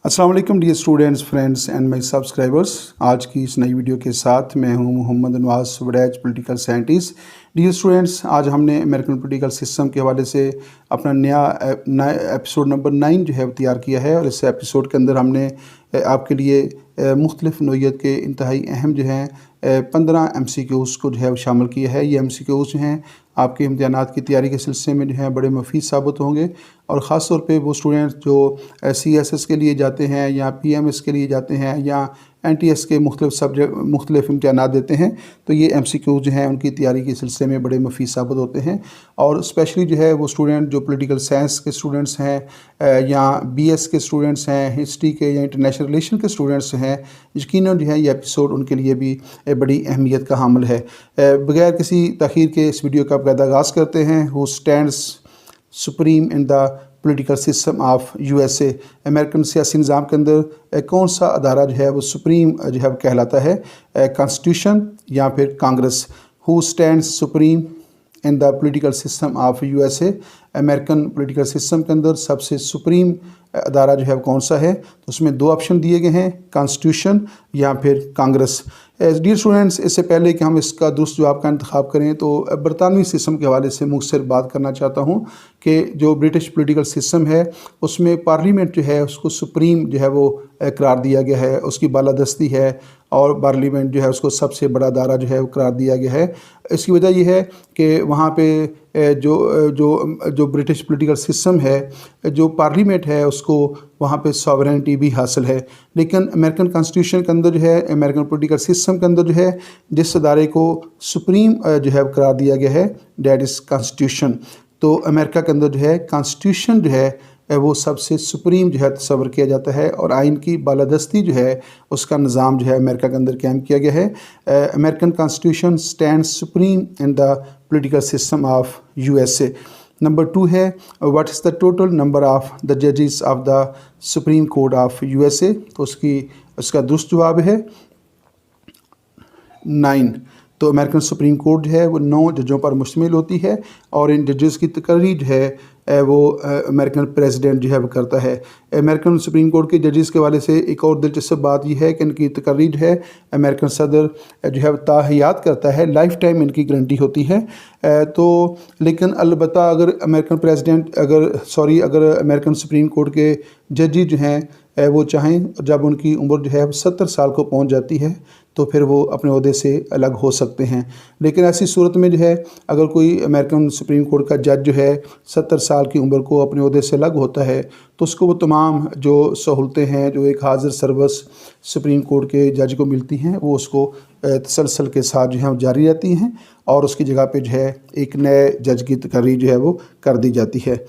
अस्सलाम वालेकुम dear students, friends and my subscribers. आज की इस नई वीडियो के साथ मैं हूं Mohammad Nawaz Waraich, political scientist. Dear students, आज हमने अमेरिकन पॉलिटिकल सिस्टम के हवाले से अपना नया एपिसोड नंबर 9 जो है वो तैयार किया है। और इस एपिसोड के अंदर हमने आपके लिए मुख्तलिफ़ नोयत के इंतहाई अहम जो हैं 15 MCQs को जो है वो शामिल किया है। ये MCQs जो हैं आपके इम्तिहानात की तैयारी के सिलसिले में जो है बड़े मुफीद साबित होंगे। और ख़ास तौर पे वो स्टूडेंट्स जो CSS के लिए जाते हैं या PMS के लिए जाते हैं या NTS के मुख्तलिफ़ इम्तिहानात देते हैं, तो ये MCQs जो हैं उनकी तैयारी के सिलसिले में बड़े मुफीद साबित होते हैं। और स्पेशली जो है वो स्टूडेंट जो पॉलिटिकल साइंस के स्टूडेंट्स हैं या BS के स्टूडेंट्स हैं, हिस्ट्री के या इंटरनेशनल रिलेशन के स्टूडेंट्स हैं, यकीनन जो है ये एपिसोड उनके लिए भी बड़ी अहमियत का हामिल है। बगैर किसी तख़ीर के इस वीडियो का आगाज़ करते हैं। Who stands supreme in the political system of USA। American सियासी निज़ाम के अंदर कौन सा अदारा जो है वो सुप्रीम जो है वो कहलाता है, कॉन्स्टिट्यूशन या फिर Congress. Who stands supreme in the political system of USA। American political system के अंदर सबसे सुप्रीम अदारा जो है वो कौन सा है, तो उसमें दो ऑप्शन दिए गए हैं, कॉन्स्टिट्यूशन या फिर कांग्रेस। डियर स्टूडेंट्स, इससे पहले कि हम इसका दुरुस्त जवाब का इंतखाब करें तो बरतानवी सिस्टम के हवाले से मुख्तसर बात करना चाहता हूँ कि जो ब्रिटिश पॉलिटिकल सिस्टम है उसमें पार्लियामेंट जो है उसको सुप्रीम जो है वो करार दिया गया है, उसकी बालादस्ती है और पार्लियामेंट जो है उसको सबसे बड़ा अदारा जो है वो करार दिया गया है। इसकी वजह यह है कि वहाँ पे जो ब्रिटिश पॉलिटिकल सिस्टम है, जो पार्लियामेंट है उसको वहाँ पे सॉवरेनिटी भी हासिल है। लेकिन अमेरिकन कॉन्स्टिट्यूशन के अंदर जो है, अमेरिकन पॉलिटिकल सिस्टम के अंदर जो है, जिस अदारे को सुप्रीम जो है करार दिया गया है, डैट इज़ कॉन्स्टिट्यूशन। तो अमेरिका के अंदर जो है कॉन्स्टिट्यूशन जो है वो सबसे सुप्रीम जो है तस्वर किया जाता है और आइन की बालादस्ती जो है उसका निज़ाम जो है अमेरिका के अंदर कायम किया गया है। American constitution stand supreme in the political system of USA। Number 2 है, what is the total number of the जजेस of the supreme court of USA। तो उसका दुरुस्त जवाब है 9। तो अमेरिकन सुप्रीम कोर्ट जो है वो 9 जजों पर मुश्तमिल होती है और इन जजेस की तकरीर जो है वो अमेरिकन प्रेसिडेंट जो है वो करता है। अमेरिकन सुप्रीम कोर्ट के जजेस के वाले से एक और दिलचस्प बात यह है कि इनकी तकरीर जो है अमेरिकन सदर जो है ताहयात करता है, लाइफ टाइम इनकी गारंटी होती है। तो लेकिन अलबत्ता अगर अगर अमेरिकन सुप्रीम कोर्ट के जजेस जो हैं वो चाहें, जब उनकी उम्र जो है 70 साल को पहुंच जाती है तो फिर वो अपने ओहदे से अलग हो सकते हैं। लेकिन ऐसी सूरत में जो है अगर कोई अमेरिकन सुप्रीम कोर्ट का जज जो है 70 साल की उम्र को अपने ओहदे से अलग होता है तो उसको वो तमाम जो सहूलतें हैं जो एक हाजिर सर्वस सुप्रीम कोर्ट के जज को मिलती हैं वो उसको तसलसल के साथ जो है जारी रहती हैं और उसकी जगह पे जो है एक नए जज की तकरीर जो है वो कर दी जाती है।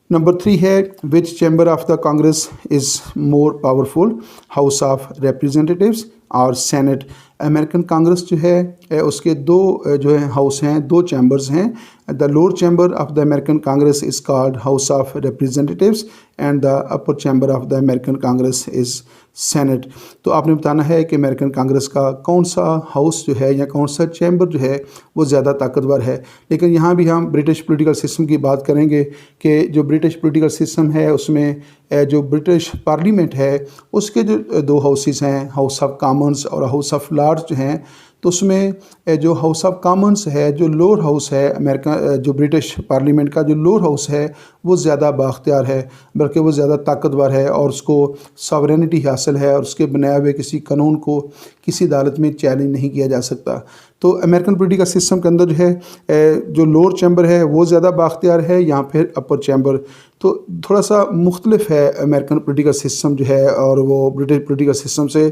नंबर 3 है, which chamber of the congress is more powerful, house of representatives और सेनेट। अमेरिकन कांग्रेस जो है उसके दो जो है हाउस हैं, 2 चैम्बर्स हैं। The lower chamber of the American Congress is called house of representatives and the upper chamber of the American Congress is senate. तो आपने बताना है कि अमेरिकन कांग्रेस का कौन सा हाउस जो है या कौन सा चैम्बर जो है वो ज़्यादा ताकतवर है। लेकिन यहाँ भी हम ब्रिटिश पॉलिटिकल सिस्टम की बात करेंगे कि जो ब्रिटिश पॉलिटिकल सिस्टम है उसमें जो ब्रिटिश पार्लियामेंट है उसके जो 2 हाउसेस हैं, हाउस ऑफ कॉमन्स और हाउस ऑफ लॉर्ड्स जो हैं, तो उसमें जो हाउस ऑफ कॉमन्स है, जो लोअर हाउस है अमेरिका, जो ब्रिटिश पार्लियामेंट का जो लोअर हाउस है वो ज़्यादा बाख्तियार है, बल्कि वो ज़्यादा ताकतवर है और उसको सॉवरेनिटी हासिल है और उसके बनाए हुए किसी कानून को किसी अदालत में चैलेंज नहीं किया जा सकता। तो अमेरिकन पॉलिटिकल सिस्टम के अंदर जो है जो लोअर चैम्बर है वो ज़्यादा बाख्तियार है या फिर अपर चैम्बर। तो थोड़ा सा मुख्तलिफ है अमेरिकन पॉलिटिकल सिस्टम जो है और वो ब्रिटिश पॉलिटिकल सिस्टम से।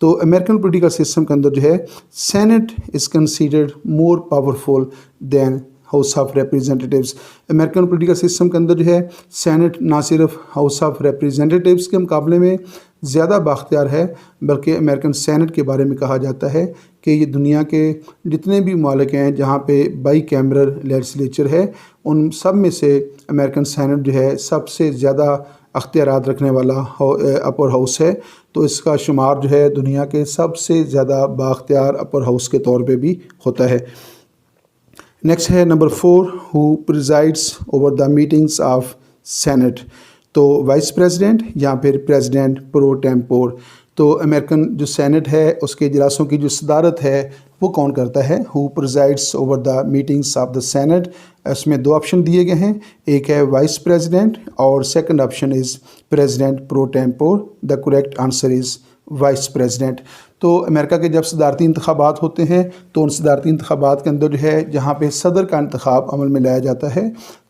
तो अमेरिकन पॉलिटिकल सिस्टम के अंदर जो है senate is considered more powerful then house of representatives. American political system के अंदर जो है सेनेट ना सिर्फ हाउस ऑफ रिप्रेजेंटेटिव्स के मुकाबले में ज़्यादा बाख्तियार है, बल्कि अमेरिकन सेनेट के बारे में कहा जाता है कि ये दुनिया के जितने भी मुमालिक हैं जहाँ पे बाई कैमरल लेजिस्लेचर है उन सब में से अमेरिकन सेनेट जो है सबसे ज़्यादा अख्तियारात रखने वाला अपर हाउस है। तो इसका शुमार जो है दुनिया के सबसे ज़्यादा बाख्तियार अपर हाउस के तौर पे भी होता है। नेक्स्ट है number 4, who presides over the meetings of senate. तो वाइस प्रेसिडेंट या फिर प्रेसिडेंट प्रो टेम्पोर। तो अमेरिकन जो सेनेट है उसके इजलासों की जो सदारत है वो कौन करता है? Who presides over the meetings of the senate. इसमें दो ऑप्शन दिए गए हैं, एक है वाइस प्रेसिडेंट और second option is president pro tempore. The correct answer is vice president. तो अमेरिका के जब सदारती इंतखाबात होते हैं तो उन सदारती इंतखाबात के अंदर जो है जहाँ पे सदर का इंतखाब अमल में लाया जाता है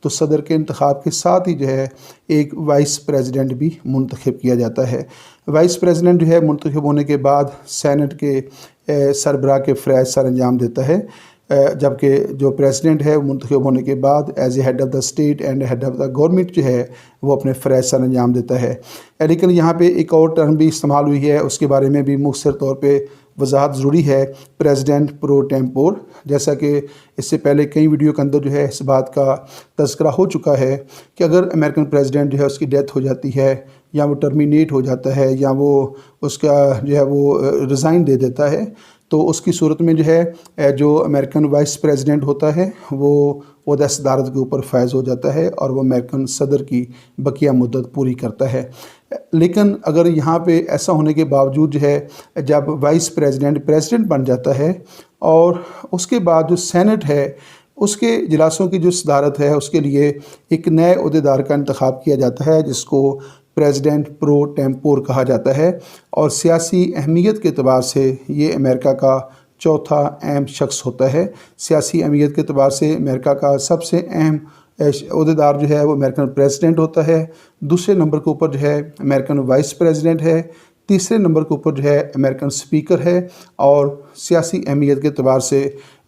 तो सदर के इंतखाब के साथ ही जो है एक वाइस प्रेसिडेंट भी मुंतखब किया जाता है। वाइस प्रेसिडेंट जो है मुंतखब होने के बाद सेनेट के सरबराह के फ़रज़ सर अंजाम देता है, जबकि जो प्रेसिडेंट है वो मुंतखब होने के बाद as a head of the state and head of the government जो है वो अपने फ़रज़ सर अंजाम देता है। लेकिन यहाँ पे एक और टर्म भी इस्तेमाल हुई है, उसके बारे में भी मुख्तसर तौर पे वजाहत ज़रूरी है, प्रेसिडेंट प्रो टेम्पोर। जैसा कि इससे पहले कई वीडियो के अंदर जो है इस बात का तज़किरा हो चुका है कि अगर अमेरिकन प्रेसिडेंट जो है उसकी डेथ हो जाती है या वो टर्मिनेट हो जाता है या वो उसका जो है वो रिज़ाइन दे देता है तो उसकी सूरत में जो है जो अमेरिकन वाइस प्रेसिडेंट होता है वो ओहदा सदारत के ऊपर फ़ायज़ हो जाता है और वो अमेरिकन सदर की बकिया मुद्दत पूरी करता है। लेकिन अगर यहाँ पे ऐसा होने के बावजूद जो है जब वाइस प्रेसिडेंट प्रेसिडेंट बन जाता है और उसके बाद जो सेनेट है उसके इजलासों की जो सदारत है उसके लिए एक नए अहदेदार का इंतखाब किया जाता है जिसको प्रेसिडेंट प्रो टेम्पोर कहा जाता है और सियासी अहमियत के अतबार से ये अमेरिका का चौथा अहम शख्स होता है। सियासी अहमियत के अतबार से अमेरिका का सबसे अहम अहदेदार जो है वो अमेरिकन प्रेसिडेंट होता है, दूसरे नंबर के ऊपर जो है अमेरिकन वाइस प्रेसिडेंट है, तीसरे नंबर के ऊपर जो है अमेरिकन स्पीकर है और सियासी अहमियत के अतबार से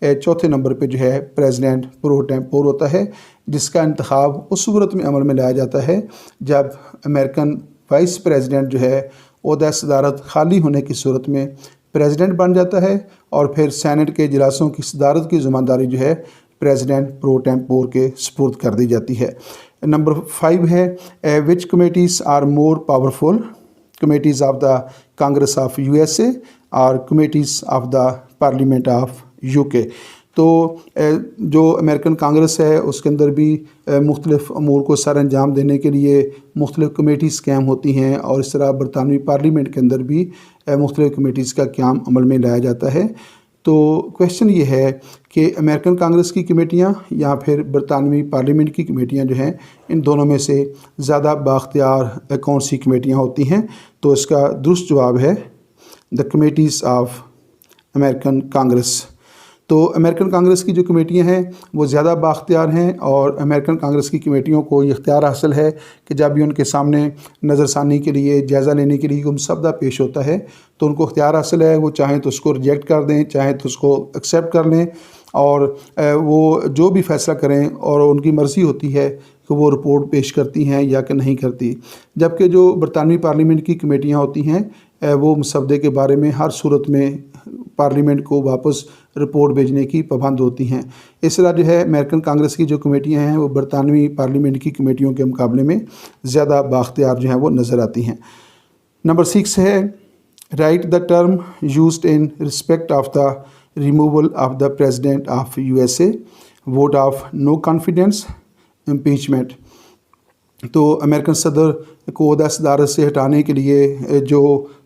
चौथे नंबर पे जो है प्रेसिडेंट प्रो टेम्पोर होता है, जिसका इंतखाब उस सूरत में अमल में लाया जाता है जब अमेरिकन वाइस प्रेसिडेंट जो है ओहदा सदारत खाली होने की सूरत में प्रेसिडेंट बन जाता है और फिर सेनेट के इजलासों की सदारत की ज़िम्मेदारी जो है प्रेसिडेंट प्रो टेम्पोर के सुपुर्द कर दी जाती है। नंबर 5 है which committees are more powerful, committees of the congress of USA और committees of the parliament of UK। तो जो अमेरिकन कांग्रेस है उसके अंदर भी मुख्तलिफ़ अमूर को सर अंजाम देने के लिए मुख्तलिफ़ कमेटीज़ क़याम होती हैं और इस तरह बरतानवी पार्लियामेंट के अंदर भी मुख्तलिफ़ कमेटीज़ का क़याम अमल में लाया जाता है। तो क्वेश्चन ये है कि अमेरिकन कांग्रेस की कमेटियाँ या फिर बरतानवी पार्लियामेंट की कमेटियाँ जो हैं इन दोनों में से ज़्यादा बाख्तियार कौन सी कमेटियाँ होती हैं? तो इसका दुरुस्त जवाब है the committees of American Congress. तो अमेरिकन कांग्रेस की जो कमेटियां हैं वो ज़्यादा बाख्तियार हैं और अमेरिकन कांग्रेस की कमेटियों को ये इख्तियार हासिल है कि जब भी उनके सामने नज़रसानी के लिए जायज़ा लेने के लिए कोई मुसवदा पेश होता है तो उनको इख्तियार हासिल है, वो चाहें तो उसको रिजेक्ट कर दें, चाहें तो उसको एक्सेप्ट कर लें और वो जो भी फ़ैसला करें और उनकी मर्ज़ी होती है कि वो रिपोर्ट पेश करती हैं या कि नहीं करती। जबकि जो बरतानवी पार्लियामेंट की कमेटियाँ होती हैं वो मुसवदे के बारे में हर सूरत में पार्लियामेंट को वापस रिपोर्ट भेजने की पाबंद होती हैं। इस तरह जो है अमेरिकन कांग्रेस की जो कमेटियां हैं वो बरतानवी पार्लियामेंट की कमेटियों के मुकाबले में ज़्यादा बाख्तियार जो हैं वो नज़र आती हैं। नंबर 6 है right the term used in respect of the removal of the president of USA, vote of no confidence, impeachment. तो अमेरिकन सदर को ओहदा सदारत से हटाने के लिए जो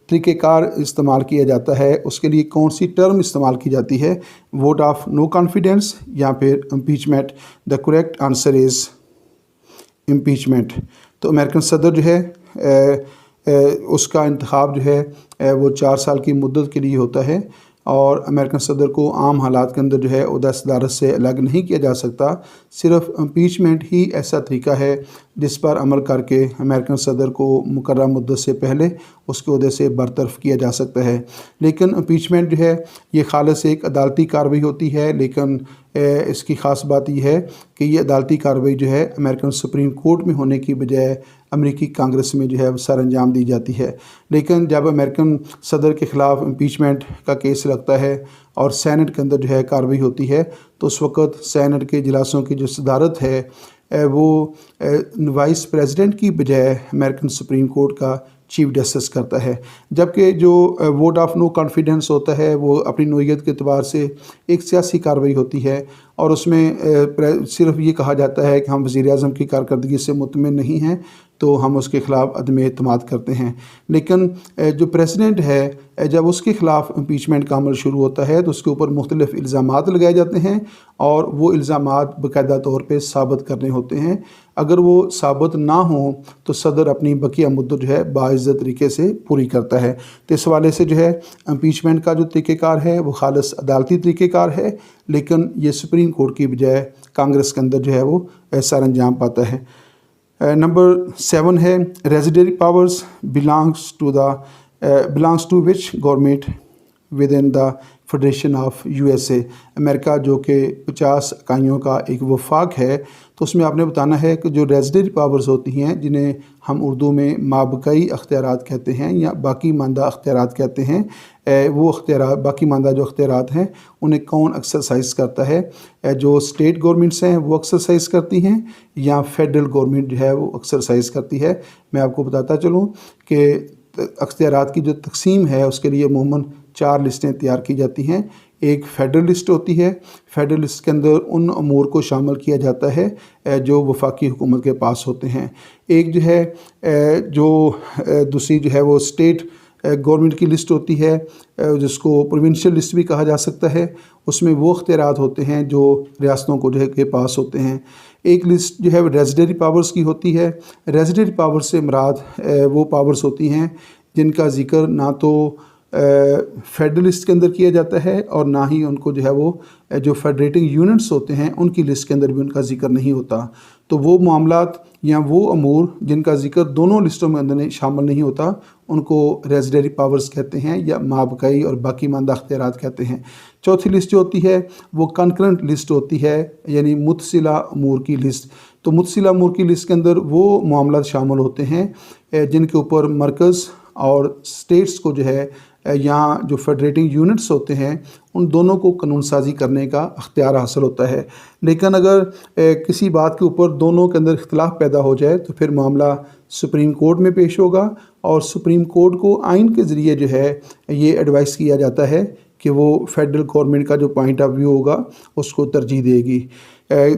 तरीक़ेकार इस्तेमाल किया जाता है उसके लिए कौन सी टर्म इस्तेमाल की जाती है? वोट ऑफ नो कॉन्फिडेंस या फिर impeachment. The correct answer is impeachment. तो अमेरिकन सदर जो है उसका इंतखाब जो है वो 4 साल की मुद्दत के लिए होता है और अमेरिकन सदर को आम हालात के अंदर जो है ओहदा सदारत से अलग नहीं किया जा सकता। सिर्फ इम्पीचमेंट ही ऐसा तरीका है जिस पर अमल करके अमेरिकन सदर को मुकर्रर मुद्दत से पहले उसके ओहदे से बरतरफ किया जा सकता है। लेकिन इम्पीचमेंट जो है ये खालिस एक अदालती कार्रवाई होती है, लेकिन इसकी ख़ास बात यह है कि ये अदालती कार्रवाई जो है अमेरिकन सुप्रीम कोर्ट में होने की बजाय अमेरिकी कांग्रेस में जो है सर अंजाम दी जाती है। लेकिन जब अमेरिकन सदर के ख़िलाफ़ इम्पीचमेंट का केस लगता है और सेनेट के अंदर जो है कार्रवाई होती है तो उस वक़्त सेनेट के इजलासों की जो सदारत है वो वाइस प्रेसिडेंट की बजाय अमेरिकन सुप्रीम कोर्ट का चीफ जस्टिस करता है। जबकि जो वोट ऑफ नो कॉन्फिडेंस होता है वो अपनी नोयत के अतबार से एक सियासी कार्रवाई होती है और उसमें सिर्फ ये कहा जाता है कि हम वज़ीर-ए-आज़म की कारकर्दगी से मुतमिन नहीं हैं, تو ہم اس کے خلاف عدم اعتماد کرتے ہیں۔ لیکن جو پریزیڈنٹ ہے جب اس کے خلاف امپیچمنٹ کا عمل شروع ہوتا ہے تو اس کے اوپر مختلف الزامات لگائے جاتے ہیں اور وہ الزامات باقاعدہ طور پہ ثابت کرنے ہوتے ہیں۔ اگر وہ ثابت نہ ہوں تو صدر اپنی بقیہ مدت جو ہے باعزت طریقے سے پوری کرتا ہے۔ تو اس حوالے سے جو ہے امپیچمنٹ کا جو طریقہ کار ہے وہ خالص عدالتی طریقہ کار ہے، لیکن یہ سپریم کورٹ کی بجائے کانگریس کے اندر جو ہے وہ سر انجام پاتا ہے۔ نمبر 7 ہے residuary powers belongs to which government within the federation of USA۔ امریکہ جو کہ 50 اکائیوں کا ایک وفاق ہے، تو اس میں آپ نے بتانا ہے کہ جو ریزیڈری پاورز ہوتی ہیں جنہیں ہم اردو میں مابقی اختیارات کہتے ہیں یا باقی ماندہ اختیارات کہتے ہیں، وہ اختیارات باقی ماندہ جو اختیارات ہیں انہیں کون ایکسرسائز کرتا ہے؟ جو اسٹیٹ گورنمنٹس ہیں وہ ایکسرسائز کرتی ہیں یا فیڈرل گورنمنٹ جو ہے وہ ایکسرسائز کرتی ہے؟ میں آپ کو بتاتا چلوں کہ اختیارات کی جو تقسیم ہے اس کے لیے عموماً 4 لسٹیں تیار کی جاتی ہیں۔ ایک فیڈرل لسٹ ہوتی ہے، فیڈرل لسٹ کے اندر ان امور کو شامل کیا جاتا ہے جو وفاقی حکومت کے پاس ہوتے ہیں۔ ایک جو ہے دوسری جو ہے وہ اسٹیٹ گورنمنٹ کی لسٹ ہوتی ہے جس کو پروونشل لسٹ بھی کہا جا سکتا ہے۔ اس میں وہ اختیارات ہوتے ہیں جو ریاستوں کو جو ہے کے پاس ہوتے ہیں۔ ایک لسٹ جو ہے وہ ریزیڈری پاورز کی ہوتی ہے۔ ریزیڈری پاورز سے مراد وہ پاورز ہوتی ہیں جن کا ذکر نہ تو فیڈرل لسٹ کے اندر کیا جاتا ہے اور نہ ہی ان کو جو ہے وہ جو فیڈریٹنگ یونٹس ہوتے ہیں ان کی لسٹ کے اندر بھی ان کا ذکر نہیں ہوتا۔ تو وہ معاملات یا وہ امور جن کا ذکر دونوں لسٹوں میں اندر شامل نہیں ہوتا ان کو ریزیڈری پاورز کہتے ہیں یا مابقی اور باقی ماندہ اختیارات کہتے ہیں۔ چوتھی لسٹ جو ہوتی ہے وہ کنکرنٹ لسٹ ہوتی ہے، یعنی متصلہ امور کی لسٹ۔ تو متصلہ امور کی لسٹ کے اندر وہ معاملات شامل ہوتے ہیں جن کے اوپر مرکز اور اسٹیٹس کو جو ہے یہاں جو فیڈریٹنگ یونٹس ہوتے ہیں ان دونوں کو قانون سازی کرنے کا اختیار حاصل ہوتا ہے۔ لیکن اگر کسی بات کے اوپر دونوں کے اندر اختلاف پیدا ہو جائے تو پھر معاملہ سپریم کورٹ میں پیش ہوگا اور سپریم کورٹ کو آئین کے ذریعے جو ہے یہ ایڈوائز کیا جاتا ہے کہ وہ فیڈرل گورنمنٹ کا جو پوائنٹ آف ویو ہوگا اس کو ترجیح دے گی۔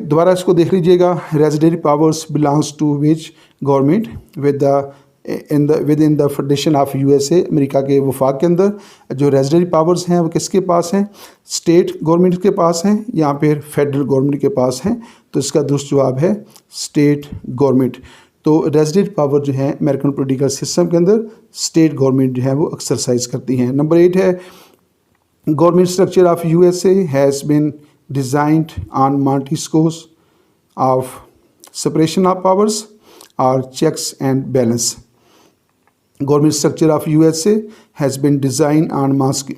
دوبارہ اس کو دیکھ لیجئے گا، residuary powers belongs to which government within the federation of USA۔ امریکہ کے وفاق کے اندر جو ریزیڈری پاورز ہیں وہ کس کے پاس ہیں؟ اسٹیٹ گورنمنٹ کے پاس ہیں یا پھر فیڈرل گورنمنٹ کے پاس ہیں؟ تو اس کا درست جواب ہے اسٹیٹ گورنمنٹ۔ تو ریزیڈری پاور جو ہیں امریکن پولیٹیکل سسٹم کے اندر اسٹیٹ گورنمنٹ جو ہے وہ ایکسرسائز کرتی ہیں۔ نمبر 8 ہے government structure of USA has been designed on Montesquieu's of separation of powers or checks and balance۔ Government structure of USA has been designed on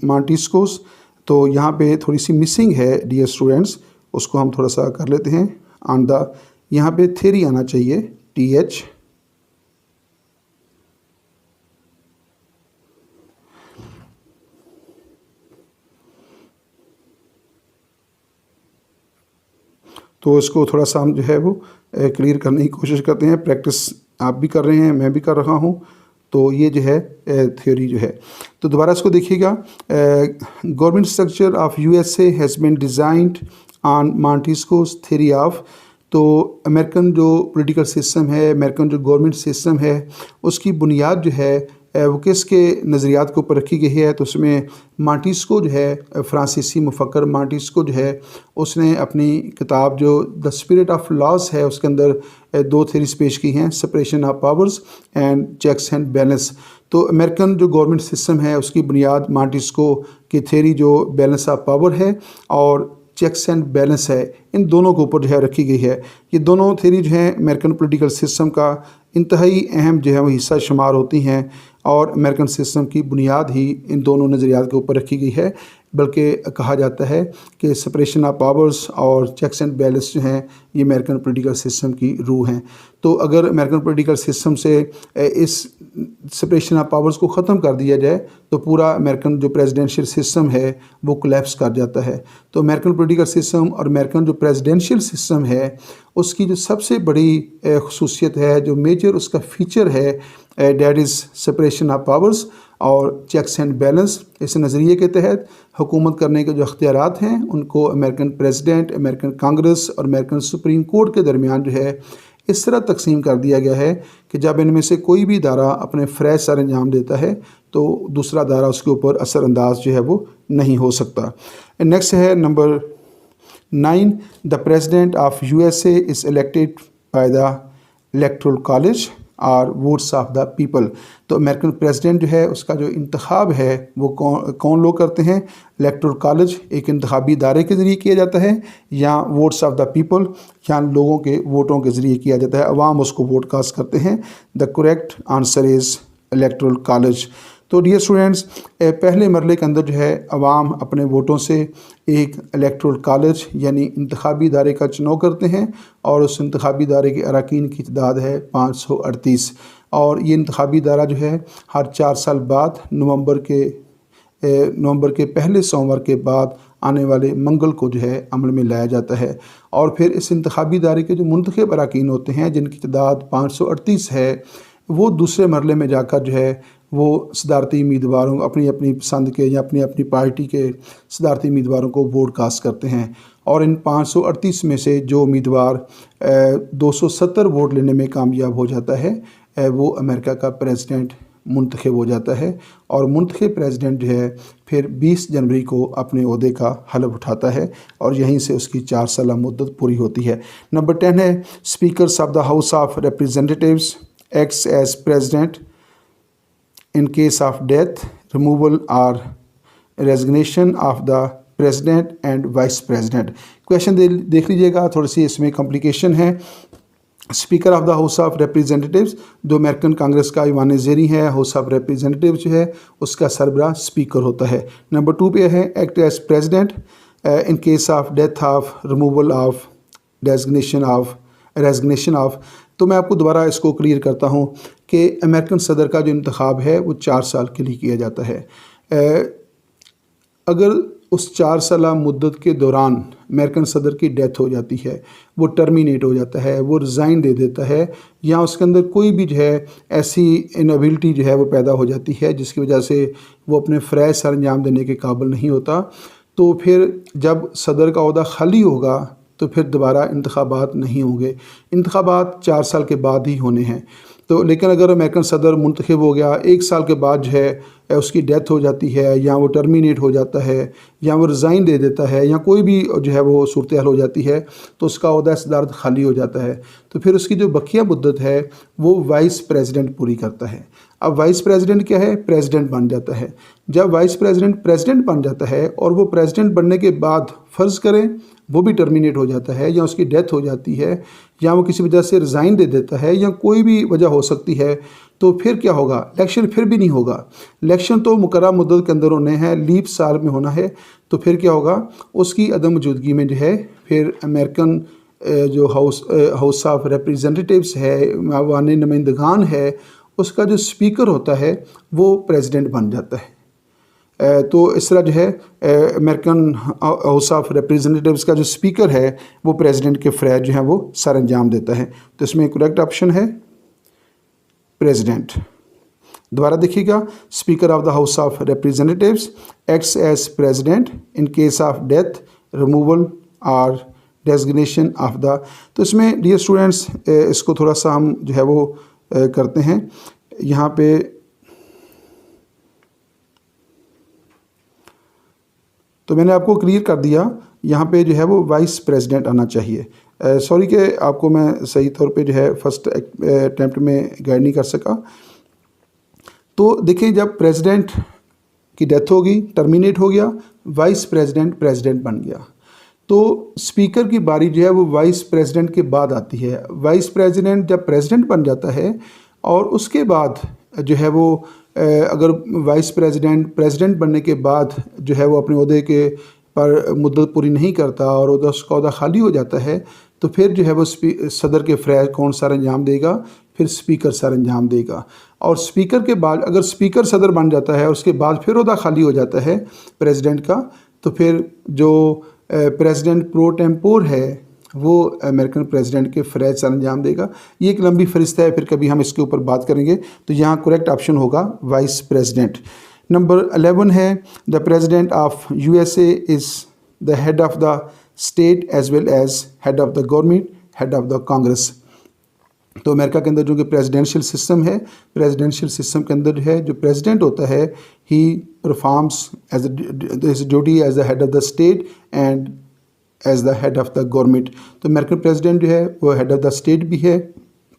Montesquieu's۔ تو یہاں پہ تھوڑی سی مسنگ ہے ڈیئر اسٹوڈنٹس، اس کو ہم تھوڑا سا کر لیتے ہیں۔ آن دا یہاں پہ تھیری آنا چاہیے، TH۔ تو اس کو تھوڑا سا ہم جو ہے وہ کلیئر کرنے کی کوشش کرتے ہیں۔ پریکٹس آپ بھی کر رہے ہیں، میں بھی کر رہا ہوں، تو یہ جو ہے تھیوری جو ہے۔ تو دوبارہ اس کو دیکھیے گا، government structure of USA has been designed on Montesquieu's theory of۔ تو امریکن جو پولیٹیکل سسٹم ہے، امریکن جو گورنمنٹ سسٹم ہے، اس کی بنیاد جو ہے وہ کس کے نظریات کے اوپر رکھی گئی ہے؟ تو اس میں مانٹیسکو جو ہے، فرانسیسی مفکر مانٹیسکو جو ہے، اس نے اپنی کتاب جو دا اسپرٹ آف لاز ہے اس کے اندر 2 تھیریز پیش کی ہیں، separation of powers and checks and balance. تو امریکن جو گورنمنٹ سسٹم ہے اس کی بنیاد مانٹیسکو کی تھیری جو بیلنس آف پاور ہے اور چیکس اینڈ بیلنس ہے، ان دونوں کے اوپر جو ہے رکھی گئی ہے۔ یہ دونوں تھیری جو ہیں امریکن پولیٹیکل سسٹم کا انتہائی اہم جو ہے وہ حصہ شمار ہوتی ہیں اور امریکن سسٹم کی بنیاد ہی ان دونوں نظریات کے اوپر رکھی گئی ہے۔ بلکہ کہا جاتا ہے کہ سپریشن آف پاورز اور چیکس اینڈ بیلنس جو ہیں یہ امریکن پولیٹیکل سسٹم کی روح ہیں۔ تو اگر امریکن پولیٹیکل سسٹم سے اس سپریشن آف پاورز کو ختم کر دیا جائے تو پورا امریکن جو پریزیڈنشیل سسٹم ہے وہ کولیپس کر جاتا ہے۔ تو امریکن پولیٹیکل سسٹم اور امریکن جو پریزیڈنشیل سسٹم ہے اس کی جو سب سے بڑی خصوصیت ہے، جو میجر اس کا فیچر ہے، that is separation of powers اور چیکس اینڈ بیلنس۔ اس نظریے کے تحت حکومت کرنے کے جو اختیارات ہیں ان کو امریکن پریزیڈنٹ، امریکن کانگریس اور امریکن سپریم کورٹ کے درمیان جو ہے इस तरह तकसीम कर दिया गया है कि जब इनमें से कोई भी इदारा अपने फ़रज़ सर अंजाम देता है तो दूसरा इदारा उसके ऊपर असरअंदाज जो है वो नहीं हो सकता। नेक्स्ट है number 9, the president of USA is elected by the electoral college और वोट्स ऑफ द पीपल। तो अमेरिकन प्रेसिडेंट जो है उसका जो इंतखाब है वो कौन लोग करते हैं? इलेक्टोरल कॉलेज एक इंतखाबी इदारे के ज़रिए किया जाता है, या वोट्स ऑफ द पीपल या लोगों के वोटों के ज़रिए किया जाता है, अवाम उसको वोट कास्ट करते हैं। The correct answer is electoral college. तो डियर स्टूडेंट्स, पहले मरले के अंदर जो है अवाम अपने वोटों से एक इलेक्टोरल कॉलेज यानी इंतखाबी इदारे का चुनाव करते हैं, और उस इंतखाबी इदारे के अरकान की तादाद है 538, और ये इंतखाबी इदारा जो है हर 4 साल बाद नवंबर के पहले सोमवार के बाद आने वाले मंगल को जो है अमल में लाया जाता है। और फिर इस इंतखाबी इदारे के जो मुंतखब अरकान होते हैं जिनकी तादाद 538 है, वो दूसरे मरले में जाकर जो है वो सदारती उम्मीदवारों अपनी अपनी पसंद के या अपनी अपनी पार्टी के सदारती उम्मीदवारों को वोट कास्ट करते हैं, और इन 538 में से जो उम्मीदवार 270 वोट लेने में कामयाब हो जाता है वो अमेरिका का प्रेसिडेंट मुंतखब हो जाता है, और मुंतखब प्रेसिडेंट जो है फिर 20 जनवरी को अपने ओहदे का हलफ उठाता है, और यहीं से उसकी 4 साल मुद्दत पूरी होती है। नंबर 10 है speakers of the house of representatives acts as president in case of death, removal or resignation of the president and vice president। Question देख लीजिएगा, थोड़ी सी इसमें कॉम्प्लिकेशन है। Speaker of the house of representatives जो American Congress का Ivan ज़ेरी है, house of representative जो है उसका सरबराह स्पीकर होता है। नंबर 2 पे है act as president in case of death of removal of resignation of. तो मैं आपको दोबारा इसको क्लियर करता हूँ कि अमेरिकन सदर का जो इंतखाब है वो 4 साल के लिए किया जाता है। अगर उस 4 साल मुद्दत के दौरान अमेरिकन सदर की डेथ हो जाती है, वो टर्मिनेट हो जाता है, वो रिज़ाइन दे देता है, या उसके अंदर कोई भी जो है ऐसी इनएबिलिटी जो है वो पैदा हो जाती है जिसकी वजह से वो अपने फ़रज़ सर अंजाम देने के काबिल नहीं होता, तो फिर जब सदर का ओहदा खाली होगा तो फिर दोबारा इंतखाबात नहीं होंगे। इंतखाबात 4 साल के बाद ही होने हैं। तो लेकिन अगर अमेरिकन सदर मुंतखब हो गया, 1 साल के बाद जो है उसकी डेथ हो जाती है, या वो टर्मिनेट हो जाता है, या वो रिज़ाइन दे देता है, या कोई भी जो है वो सूरत हाल हो जाती है, तो उसका ओहदा सदारत खाली हो जाता है। तो फिर उसकी जो बकिया मुद्दत है वो वाइस प्रेसिडेंट पूरी करता है। अब वाइस प्रेसिडेंट क्या है? प्रेसिडेंट बन जाता है। जब वाइस प्रेसिडेंट बन जाता है और वो प्रेसिडेंट बनने के बाद फ़र्ज़ करें वो भी टर्मिनेट हो जाता है, या उसकी डेथ हो जाती है, या वो किसी वजह से रिज़ाइन दे देता है, या कोई भी वजह हो सकती है, तो फिर क्या होगा? इलेक्शन फिर भी नहीं होगा। इलेक्शन तो मुकर्रर मुद्दत के अंदर होने हैं, लीप साल में होना है। तो फिर क्या होगा? उसकी अदम मौजूदगी में जो है फिर अमेरिकन जो हाउस ऑफ रिप्रेजेंटेटिव्स है, अवामी नुमाइंदगान है, उसका जो स्पीकर होता है वो प्रेसिडेंट बन जाता है। तो इस तरह जो है अमेरिकन हाउस ऑफ रिप्रेजेंटेटिव्स का जो स्पीकर है वो प्रेसिडेंट के फ़रज़ जो हैं वो सर अंजाम देता है। तो इसमें करेक्ट ऑप्शन है प्रेसिडेंट। दोबारा देखिएगा, speaker of the house of representatives acts as president in case of death, removal और डेजिग्नेशन ऑफ द। तो इसमें डियर स्टूडेंट्स इसको थोड़ा सा हम जो है वो करते हैं। यहाँ पे तो मैंने आपको क्लियर कर दिया, यहाँ पे जो है वो वाइस प्रेसिडेंट आना चाहिए। सॉरी कि आपको मैं सही तौर पे जो है फर्स्ट अटैम्प्ट में गाइड नहीं कर सका। तो देखिए, जब प्रेसिडेंट की डेथ होगी, टर्मिनेट हो गया, वाइस प्रेसिडेंट बन गया, तो स्पीकर की बारी जो है वो वाइस प्रेसिडेंट के बाद आती है। वाइस प्रेसिडेंट जब प्रेसिडेंट बन जाता है और उसके बाद जो है वो अगर वाइस प्रेसिडेंट बनने के बाद जो है वो अपने ओहदे के पर मुद्दत पूरी नहीं करता और उसका ओहदा खाली हो जाता है, तो फिर जो है वो सदर के फ़रज़ कौन सर अंजाम देगा? फिर स्पीकर सर अंजाम देगा। और स्पीकर के बाद अगर स्पीकर सदर बन जाता है और उसके बाद फिर ओहदा खाली हो जाता है प्रेसिडेंट का, तो फिर जो प्रेसिडेंट प्रो टेम्पोर है वो अमेरिकन प्रेसिडेंट के फ़रज़ सर अंजाम देगा। ये एक लंबी फहरिस्त है, फिर कभी हम इसके ऊपर बात करेंगे। तो यहाँ करेक्ट ऑप्शन होगा वाइस प्रेसिडेंट। नंबर 11 है the president of USA is the head of the state as well as head of the government, head of the Congress. तो अमेरिका के अंदर जो कि प्रेसिडेंशियल सिस्टम है, प्रेसिडेंशियल सिस्टम के अंदर जो है जो प्रेसिडेंट होता है ही performs as duty as the head of the state and as the head of the government. तो अमेरिकन प्रेसिडेंट जो है वो हेड ऑफ द स्टेट भी है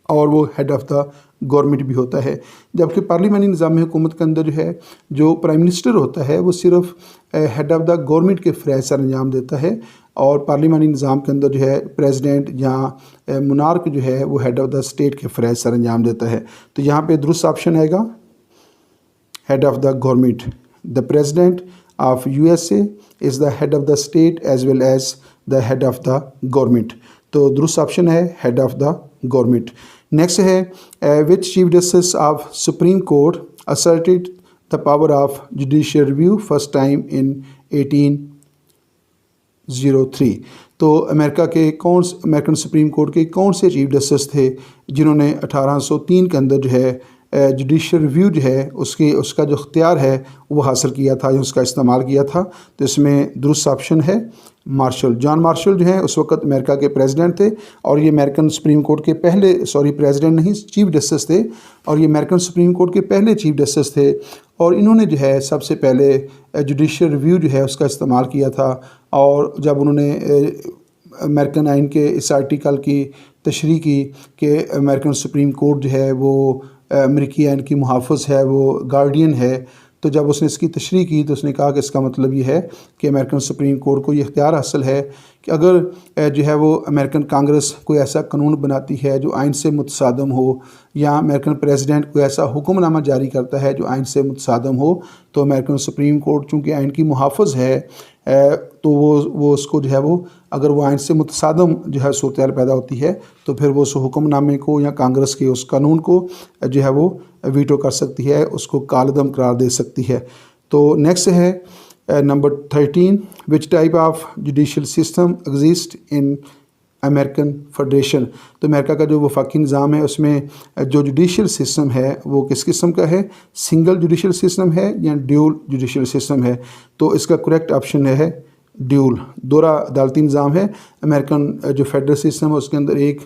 और वो हेड ऑफ द गवर्नमेंट भी होता है। जबकि पार्लियामानी निज़ाम हुकूमत के अंदर जो है जो प्राइम मिनिस्टर होता है वो सिर्फ हेड ऑफ द गवर्नमेंट के फ़रज़ सर अंजाम देता है, और पार्लियामानी निज़ाम के अंदर जो है प्रेसिडेंट या मुनार्क जो है वो हेड ऑफ द स्टेट के फ़रज़ सर अंजाम देता है। तो यहाँ पे दुरुस्त ऑप्शन आएगा head of the government. The president of USA is the head of the state as well as the head of the government. तो दुरुस्त ऑप्शन है head of the government. Next है which chief justice of supreme court asserted the power of judicial review first time in 1803। तो American supreme court के कौन से chief justice थे जिन्होंने 1803 के अंदर जो है जुडिशियल रिव्यू जो है उसका जो इख्तियार है वो हासिल किया था या उसका इस्तेमाल किया था। तो इसमें दुरुस्त ऑप्शन है मार्शल। जॉन मार्शल जो है उस वक्त अमेरिका के प्रेसिडेंट थे और ये अमेरिकन सुप्रीम कोर्ट के पहले प्रेसिडेंट नहीं चीफ जस्टिस थे, और ये अमेरिकन सुप्रीम कोर्ट के पहले चीफ जस्टिस थे, और इन्होंने जो है सबसे पहले जुडिशियल रिव्यू जो है उसका इस्तेमाल किया था। और जब उन्होंने अमेरिकन आइन के इस आर्टिकल की तशरीह की कि अमेरिकन सुप्रीम कोर्ट जो है वो अमेरिकी आइन की मुहाफ़िज़ है, वो गार्डियन है, तो जब उसने इसकी तशरीह की तो उसने कहा कि इसका मतलब ये है कि अमेरिकन सुप्रीम कोर्ट को ये इख्तियार हासिल है कि अगर जो है वो अमेरिकन कांग्रेस कोई ऐसा कानून बनाती है जो आइन से मुतसादम हो, या अमेरिकन प्रेसिडेंट कोई ऐसा हुक्मनामा जारी करता है जो आइन से मुतसादम हो, तो अमेरिकन सुप्रीम कोर्ट चूँकि आइन की मुहाफ़िज़ है तो वो उसको जो है वो अगर वो आइन से मुतसादम जो है सूरत पैदा होती है तो फिर वो उस हुक्मनामे को या कांग्रेस के उस कानून को जो है वो वीटो कर सकती है, उसको कालदम करार दे सकती है। तो नेक्स्ट है number 13 which type of judicial system exist in American federation. तो अमेरिका का जो वफाकी निज़ाम है उसमें जो जुडिशियल सिस्टम है वो किस किस्म का है, सिंगल जुडिशियल सिस्टम है या ड्यूल जुडिशियल सिस्टम है। तो इसका करेक्ट ऑप्शन है ड्यूल, दोहरा अदालती निज़ाम है। अमेरिकन जो फेडरल सिस्टम है उसके अंदर एक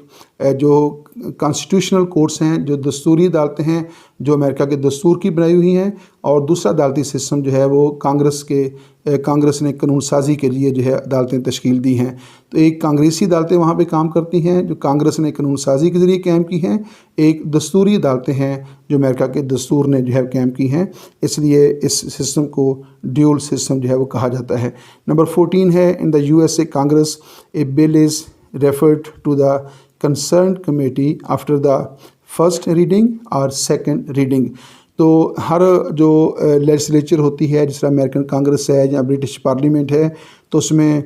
जो कॉन्स्टिट्यूशनल कोर्ट्स हैं, जो दस्तूरी अदालतें हैं जो अमेरिका के दस्तूर की बनाई हुई हैं, और दूसरा अदालती सिस्टम जो है वो कांग्रेस ने कानून साजी के लिए जो है अदालतें तश्कील दी हैं। तो एक कांग्रेसी अदालतें वहाँ पे काम करती हैं जो कांग्रेस ने कानून साजी के ज़रिए कायम की हैं, एक दस्तूरी अदालतें हैं जो अमेरिका के दस्तूर ने जो है कायम की हैं, इसलिए इस सिस्टम को ड्यूल सिस्टम जो है वो कहा जाता है। नंबर 14 है in the USA Congress a bill is referred to the concern committee after the first reading और सेकंड रीडिंग। तो हर जो लेजिस्लेचर होती है जिस तरह अमेरिकन कांग्रेस है या ब्रिटिश पार्लियामेंट है, तो उसमें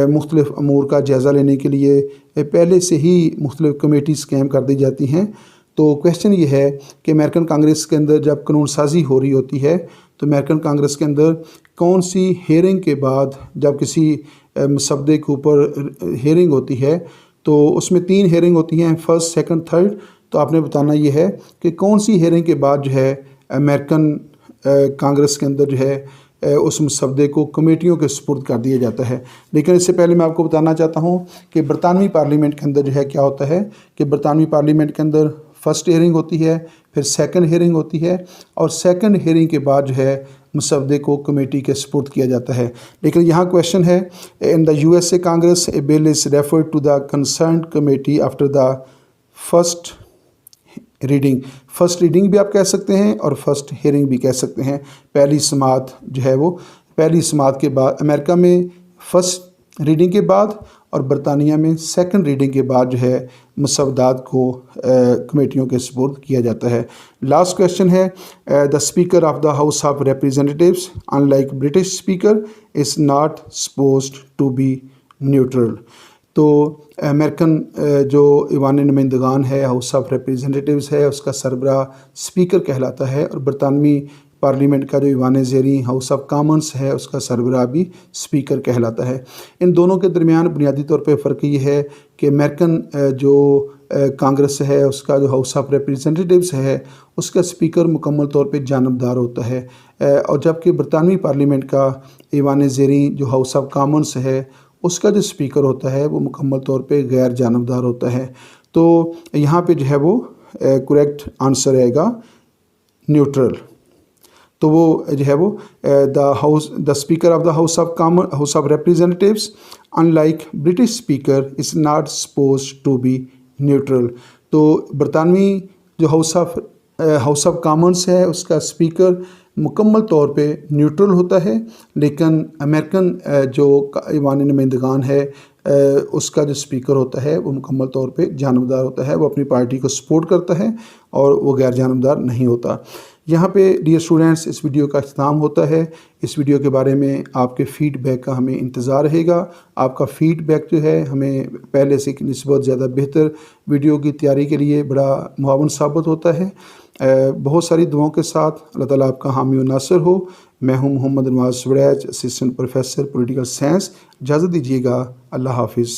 मुख्तलिफ़ अमूर का जायज़ा लेने के लिए पहले से ही मुख्तलिफ़ कमेटीज़ कायम कर दी जाती हैं। तो क्वेश्चन ये है कि अमेरिकन कांग्रेस के अंदर जब कानून साजी हो रही होती है तो अमेरिकन कांग्रेस के अंदर कौन सी हेयरिंग के बाद जब किसी मसवदे के ऊपर हेयरिंग होती है तो उसमें 3 हेयरिंग होती हैं, फर्स्ट सेकंड थर्ड। तो आपने बताना ये है कि कौन सी हेयरिंग के बाद जो है अमेरिकन कांग्रेस के अंदर जो है उस मसवदे को कमेटियों के सुपुर्द कर दिया जाता है। लेकिन इससे पहले मैं आपको बताना चाहता हूँ कि बरतानवी पार्लियामेंट के अंदर जो है क्या होता है कि बरतानवी पार्लियामेंट के अंदर फर्स्ट हेयरिंग होती है, फिर सेकंड हेयरिंग होती है, और सेकंड हेयरिंग के बाद जो है मसवदे को कमेटी के सुपुर्द किया जाता है। लेकिन यहाँ क्वेश्चन है in the USA Congress a bill is referred to the concerned committee after the first reading. First reading भी आप कह सकते हैं और फर्स्ट हेयरिंग भी कह सकते हैं। पहली समात जो है वो पहली समात के बाद अमेरिका में फर्स्ट रीडिंग के बाद और बरतानिया में सेकंड रीडिंग के बाद जो है मसवदात को कमेटियों के सुपुर्द किया जाता है। लास्ट क्वेश्चन है the speaker of the house of representatives unlike British speaker is not supposed to be neutral. तो अमेरिकन जो ईवान नुमाइंदगान है, हाउस ऑफ रिप्रेजेंटेटिव्स है, उसका सरबराह स्पीकर कहलाता है, और बरतानवी पार्लियामेंट का जो ईवान ज़ेरी हाउस ऑफ कॉमन्स है उसका सरबराह भी स्पीकर कहलाता है। इन दोनों के दरमियान बुनियादी तौर पे फ़र्क ये है कि अमेरिकन जो कांग्रेस है उसका जो हाउस ऑफ रिप्रेजेंटेटिव्स है उसका स्पीकर मुकम्मल तौर पे जानबदार होता है, और जबकि बरतानवी पार्लियामेंट का ईवान ज़ेरी जो हाउस ऑफ कॉमन्स है उसका जो स्पीकर होता है वो मुकम्मल तौर पे गैर जानबदार होता है। تو یہاں پہ جو ہے وہ کریکٹ آنسر رہے گا نیوٹرل. تو وہ جو ہے وہ the speaker of the house of representatives in like British speaker is not supposed to be neutral. تو برطانوی جو ہاؤس آف کامنس ہے اس کا اسپیکر مکمل طور پہ نیوٹرل ہوتا ہے، لیکن امریکن جو ایوان نمائندگان ہے اس کا جو اسپیکر ہوتا ہے وہ مکمل طور پہ جانبدار ہوتا ہے، وہ اپنی پارٹی کو سپورٹ کرتا ہے اور وہ غیر جانبدار نہیں ہوتا. یہاں پہ ڈیئر اسٹوڈنٹس اس ویڈیو کا اختتام ہوتا ہے. اس ویڈیو کے بارے میں آپ کے فیڈ بیک کا ہمیں انتظار رہے گا. آپ کا فیڈ بیک جو ہے ہمیں پہلے سے نسبت زیادہ بہتر ویڈیو کی تیاری کے لیے بڑا معاون ثابت ہوتا ہے. بہت ساری دعاؤں کے ساتھ اللہ تعالیٰ آپ کا حامی و ناصر ہو. میں ہوں محمد نواز وڑیچ، اسسٹنٹ پروفیسر پولیٹیکل سائنس. اجازت دیجیے گا. اللہ حافظ.